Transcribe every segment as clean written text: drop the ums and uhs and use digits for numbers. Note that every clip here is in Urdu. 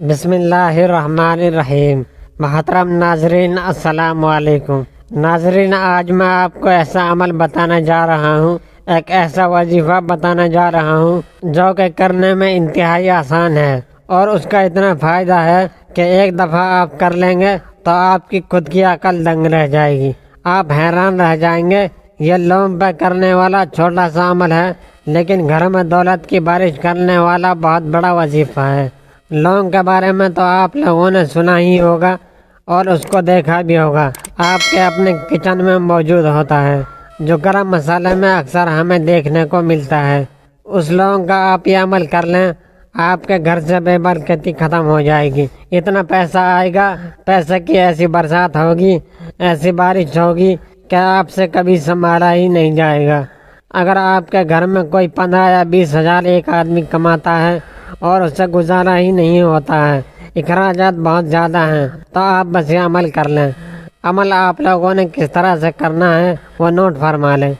بسم اللہ الرحمن الرحیم۔ محترم ناظرین السلام علیکم۔ ناظرین، آج میں آپ کو ایسا عمل بتانا جا رہا ہوں، ایک ایسا وظیفہ بتانا جا رہا ہوں جو کہ کرنے میں انتہائی آسان ہے اور اس کا اتنا فائدہ ہے کہ ایک دفعہ آپ کر لیں گے تو آپ کی خود کی عقل دنگ رہ جائے گی، آپ حیران رہ جائیں گے۔ یہ لوم پہ کرنے والا چھوٹا سا عمل ہے، لیکن گھر میں دولت کی بارش کرنے والا بہت بڑا وظیفہ ہے۔ لونگ کے بارے میں تو آپ لوگوں نے سنا ہی ہوگا اور اس کو دیکھا بھی ہوگا، آپ کے اپنے کچن میں موجود ہوتا ہے، جو گرم مسالے میں اکثر ہمیں دیکھنے کو ملتا ہے۔ اس لونگ کا آپ یہ عمل کر لیں، آپ کے گھر سے بے برکتی ختم ہو جائے گی، اتنا پیسہ آئے گا، پیسے کی ایسی برسات ہوگی، ایسی بارش ہوگی کہ آپ سے کبھی سنبھالا ہی نہیں جائے گا۔ اگر آپ کے گھر میں کوئی 15 یا 20 ہزار ایک آدمی کماتا ہے اور اس سے گزارا ہی نہیں ہوتا ہے، اخراجات بہت زیادہ ہیں، تو آپ بس یہ عمل کر لیں۔ عمل آپ لوگوں نے کس طرح سے کرنا ہے وہ نوٹ فرما لیں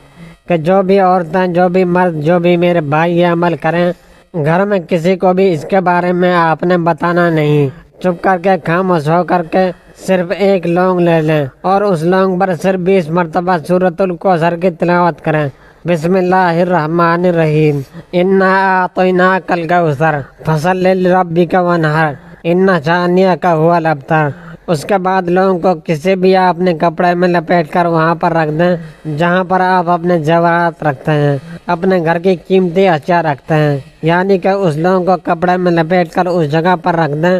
کہ جو بھی عورتیں، جو بھی مرد، جو بھی میرے بھائی یہ عمل کریں، گھر میں کسی کو بھی اس کے بارے میں آپ نے بتانا نہیں، چپ کر کے خاموش ہو کر کے صرف ایک لونگ لے لیں اور اس لونگ پر صرف 20 مرتبہ سورۃ الکوثر کی تلاوت کریں۔ بسم اللہ الرحمن الرحیم، انا اعطیناک الکوثر فصلی لربک وانحر ان شانئک ھو الابتر۔ اس کے بعد لونگ کو کسی بھی آپ نے کپڑے میں لپیٹ کر وہاں پر رکھ دیں جہاں پر آپ اپنے زیورات رکھتے ہیں، اپنے گھر کی قیمتی اشیاء رکھتے ہیں، یعنی کہ اس لونگ کو کپڑے میں لپیٹ کر اس جگہ پر رکھ دیں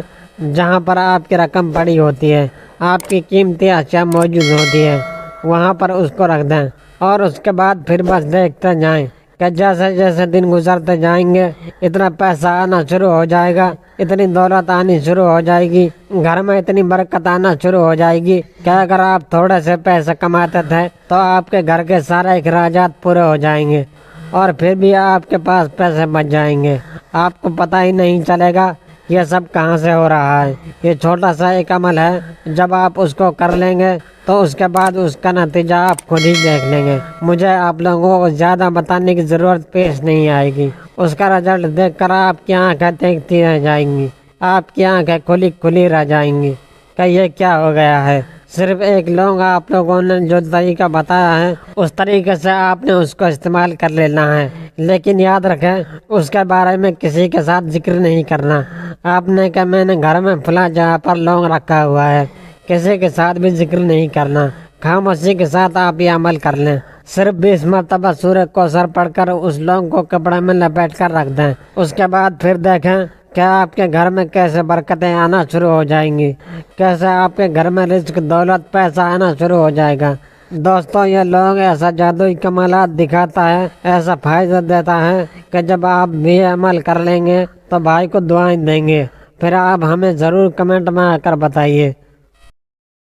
جہاں پر آپ کی رقم پڑی ہوتی ہے، آپ کی قیمتی اشیاء موجود ہوتی ہے، وہاں پر اس کو رکھ دیں اور اس کے بعد پھر بس دیکھتے جائیں کہ جیسے جیسے دن گزرتے جائیں گے اتنا پیسہ آنا شروع ہو جائے گا، اتنی دولت آنی شروع ہو جائے گی، گھر میں اتنی برکت آنا شروع ہو جائے گی کہ اگر آپ تھوڑے سے پیسے کماتے تھے تو آپ کے گھر کے سارے اخراجات پورے ہو جائیں گے اور پھر بھی آپ کے پاس پیسے بچ جائیں گے، آپ کو پتہ ہی نہیں چلے گا یہ سب کہاں سے ہو رہا ہے۔ یہ چھوٹا سا ایک عمل ہے، جب آپ اس کو کر لیں گے تو اس کے بعد اس کا نتیجہ آپ خود ہی دیکھ لیں گے، مجھے آپ لوگوں کو زیادہ بتانے کی ضرورت پیش نہیں آئے گی۔ اس کا رزلٹ دیکھ کر آپ کی آنکھیں دیکھتی رہ جائیں گی، آپ کی آنکھیں کھلی کھلی رہ جائیں گی کہ یہ کیا ہو گیا ہے۔ صرف ایک لونگ آپ لوگوں نے جو طریقہ بتایا ہے اس طریقے سے آپ نے اس کو استعمال کر لینا ہے، لیکن یاد رکھیں اس کے بارے میں کسی کے ساتھ ذکر نہیں کرنا۔ آپ نے کہ میں نے گھر میں فلاں جگہ پر لونگ رکھا ہوا ہے، کسی کے ساتھ بھی ذکر نہیں کرنا، خاموشی کے ساتھ آپ یہ عمل کر لیں۔ صرف 20 مرتبہ سورۃ کوثر پڑھ کر اس لونگ کو کپڑے میں لپیٹ کر رکھ دیں، اس کے بعد پھر دیکھیں کہ آپ کے گھر میں کیسے برکتیں آنا شروع ہو جائیں گی، کیسے آپ کے گھر میں رزق، دولت، پیسہ آنا شروع ہو جائے گا۔ دوستوں، یہ لونگ ایسا جادوئی کمالات دکھاتا ہے، ایسا فائدہ دیتا ہے کہ جب آپ بھی یہ عمل کر لیں گے تو بھائی کو دعائیں دیں گے، پھر آپ ہمیں ضرور کمنٹ میں آ کر بتائیے۔